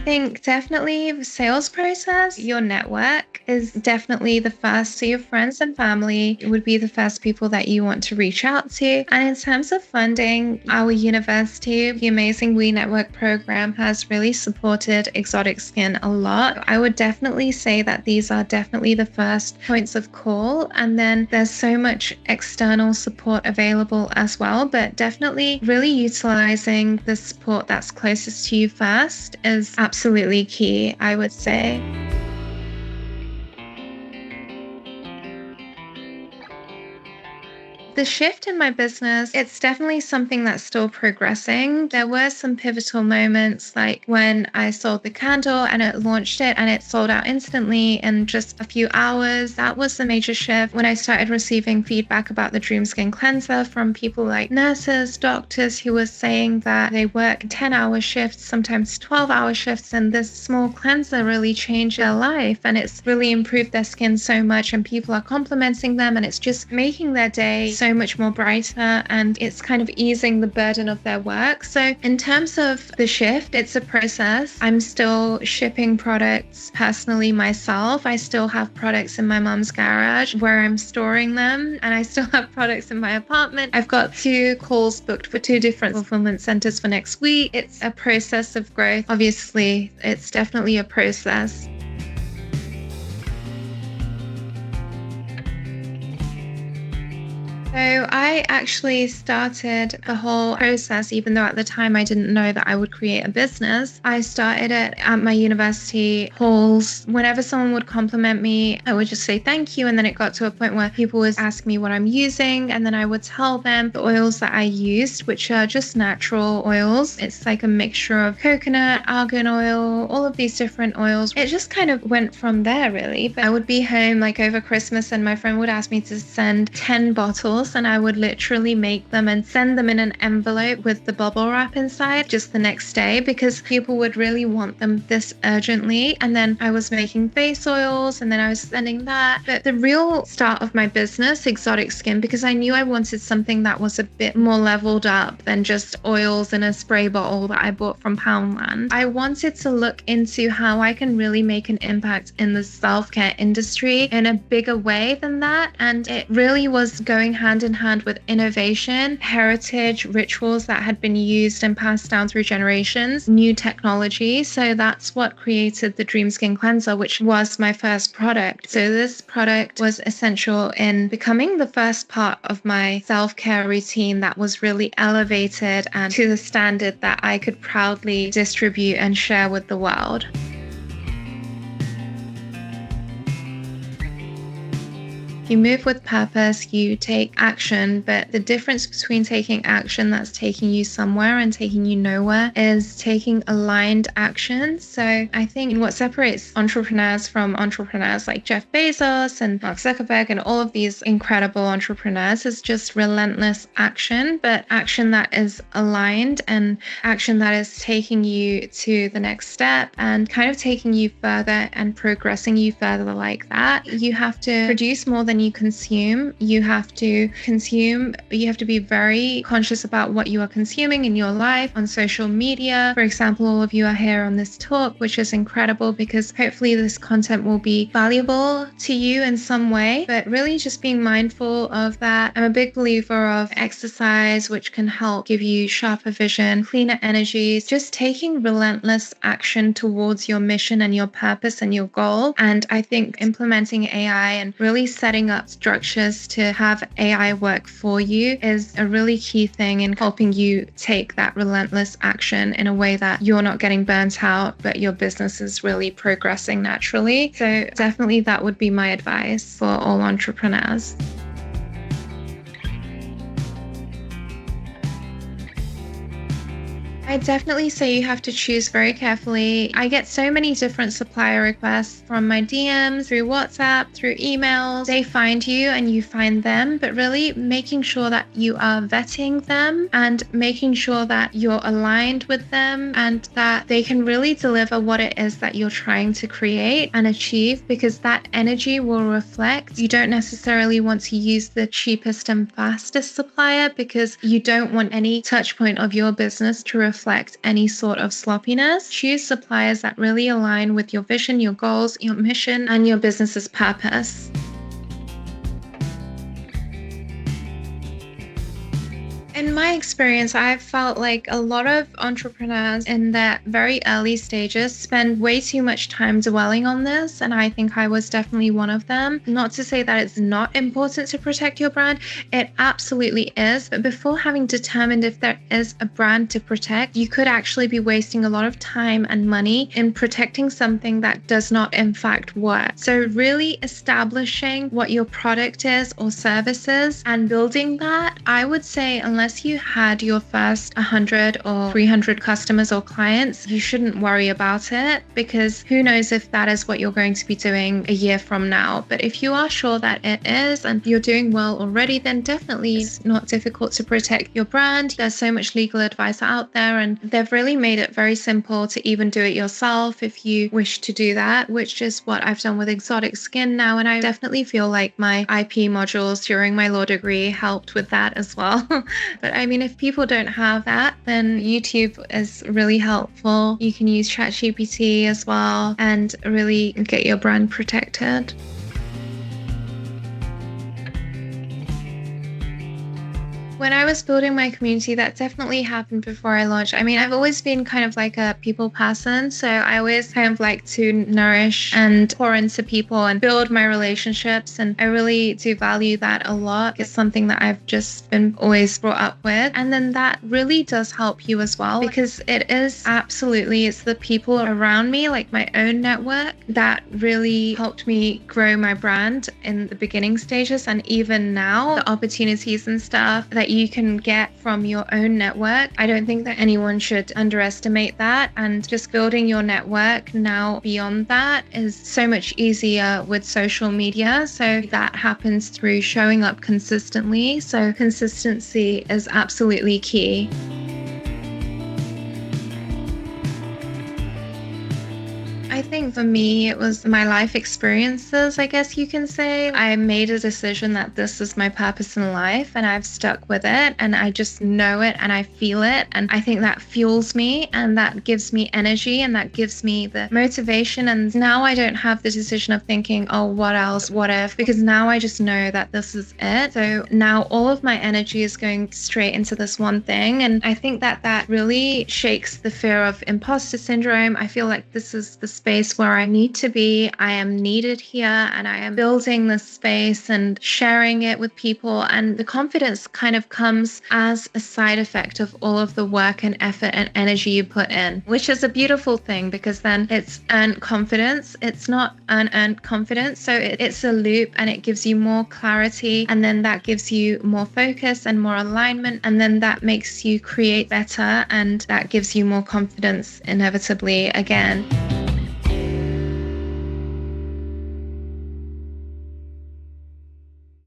think definitely the sales process, your network is definitely the first. So your friends and family would be the first people that you want to reach out to. And in terms of funding, our university, the Amazing We Network program has really supported exotic skin a lot. I would definitely say that these are definitely the first points of call. And then there's so much external support available as well. But definitely really utilizing the support that's closest to you first is absolutely key, I would say. The shift in my business, it's definitely something that's still progressing. There were some pivotal moments like when I sold the candle and it launched it and it sold out instantly in just a few hours. That was the major shift when I started receiving feedback about the Dream Skin Cleanser from people like nurses, doctors who were saying that they work 10-hour shifts, sometimes 12-hour shifts, and this small cleanser really changed their life and it's really improved their skin so much, and people are complimenting them and it's just making their day so much more brighter, and it's kind of easing the burden of their work. So in terms of the shift, it's a process. I'm still shipping products personally myself. I still have products in my mom's garage where I'm storing them, and I still have products in my apartment. I've got 2 calls booked for 2 different fulfillment centers for next week. It's a process of growth. Obviously, it's definitely a process. So I actually started the whole process, even though at the time I didn't know that I would create a business. I started it at my university halls. Whenever someone would compliment me, I would just say thank you. And then it got to a point where people would ask me what I'm using. And then I would tell them the oils that I used, which are just natural oils. It's like a mixture of coconut, argan oil, all of these different oils. It just kind of went from there, really. But I would be home like over Christmas and my friend would ask me to send 10 bottles, and I would literally make them and send them in an envelope with the bubble wrap inside just the next day, because people would really want them this urgently. And then I was making face oils and then I was sending that. But the real start of my business, Exotic Skin, because I knew I wanted something that was a bit more leveled up than just oils in a spray bottle that I bought from Poundland. I wanted to look into how I can really make an impact in the self-care industry in a bigger way than that. And it really was going hand in hand with innovation, heritage, rituals that had been used and passed down through generations, new technology. So that's what created the Dream Skin Cleanser, which was my first product. So this product was essential in becoming the first part of my self-care routine that was really elevated and to the standard that I could proudly distribute and share with the world. You move with purpose, you take action, but the difference between taking action that's taking you somewhere and taking you nowhere is taking aligned action. So I think what separates entrepreneurs from entrepreneurs like Jeff Bezos and Mark Zuckerberg and all of these incredible entrepreneurs is just relentless action, but action that is aligned and action that is taking you to the next step and kind of taking you further and progressing you further like that. You have to produce more than you consume. You have to consume, you have to be very conscious about what you are consuming in your life on social media. For example, all of you are here on this talk, which is incredible because hopefully this content will be valuable to you in some way, but really just being mindful of that. I'm a big believer of exercise, which can help give you sharper vision, cleaner energies, just taking relentless action towards your mission and your purpose and your goal. And I think implementing AI and really setting up structures to have AI work for you is a really key thing in helping you take that relentless action in a way that you're not getting burnt out, but your business is really progressing naturally. So definitely that would be my advice for all entrepreneurs. I definitely say you have to choose very carefully. I get so many different supplier requests from my DMs, through WhatsApp, through emails. They find you and you find them, but really making sure that you are vetting them and making sure that you're aligned with them and that they can really deliver what it is that you're trying to create and achieve, because that energy will reflect. You don't necessarily want to use the cheapest and fastest supplier because you don't want any touch point of your business to reflect reflect any sort of sloppiness. Choose suppliers that really align with your vision, your goals, your mission, and your business's purpose. In my experience, I've felt like a lot of entrepreneurs in their very early stages spend way too much time dwelling on this. And I think I was definitely one of them. Not to say that it's not important to protect your brand. It absolutely is. But before having determined if there is a brand to protect, you could actually be wasting a lot of time and money in protecting something that does not in fact work. So really establishing what your product is or service is and building that, I would say, unless you had your first 100 or 300 customers or clients, you shouldn't worry about it, because who knows if that is what you're going to be doing a year from now. But if you are sure that it is and you're doing well already, then definitely it's not difficult to protect your brand. There's so much legal advice out there, and they've really made it very simple to even do it yourself if you wish to do that, which is what I've done with Exotic Skin now. And I definitely feel like my IP modules during my law degree helped with that as well. But I mean, if people don't have that, then YouTube is really helpful. You can use ChatGPT as well and really get your brand protected. When I was building my community, that definitely happened before I launched. I mean, I've always been kind of like a people person. So I always kind of like to nourish and pour into people and build my relationships. And I really do value that a lot. It's something that I've just been always brought up with. And then that really does help you as well, because it is absolutely, it's the people around me, like my own network, that really helped me grow my brand in the beginning stages. And even now, the opportunities and stuff that you can get from your own network, I don't think that anyone should underestimate that. And just building your network now beyond that is so much easier with social media. So that happens through showing up consistently. So consistency is absolutely key. I think for me, it was my life experiences, I guess you can say. I made a decision that this is my purpose in life, and I've stuck with it, and I just know it and I feel it. And I think that fuels me, and that gives me energy, and that gives me the motivation. And now I don't have the decision of thinking, oh, what else, what if, because now I just know that this is it. So now all of my energy is going straight into this one thing. And I think that that really shakes the fear of imposter syndrome. I feel like this is the space where I need to be. I am needed here, and I am building this space and sharing it with people. And the confidence kind of comes as a side effect of all of the work and effort and energy you put in, which is a beautiful thing, because then it's earned confidence. It's not unearned confidence. So it's a loop, and it gives you more clarity, and then that gives you more focus and more alignment, and then that makes you create better, and that gives you more confidence inevitably again.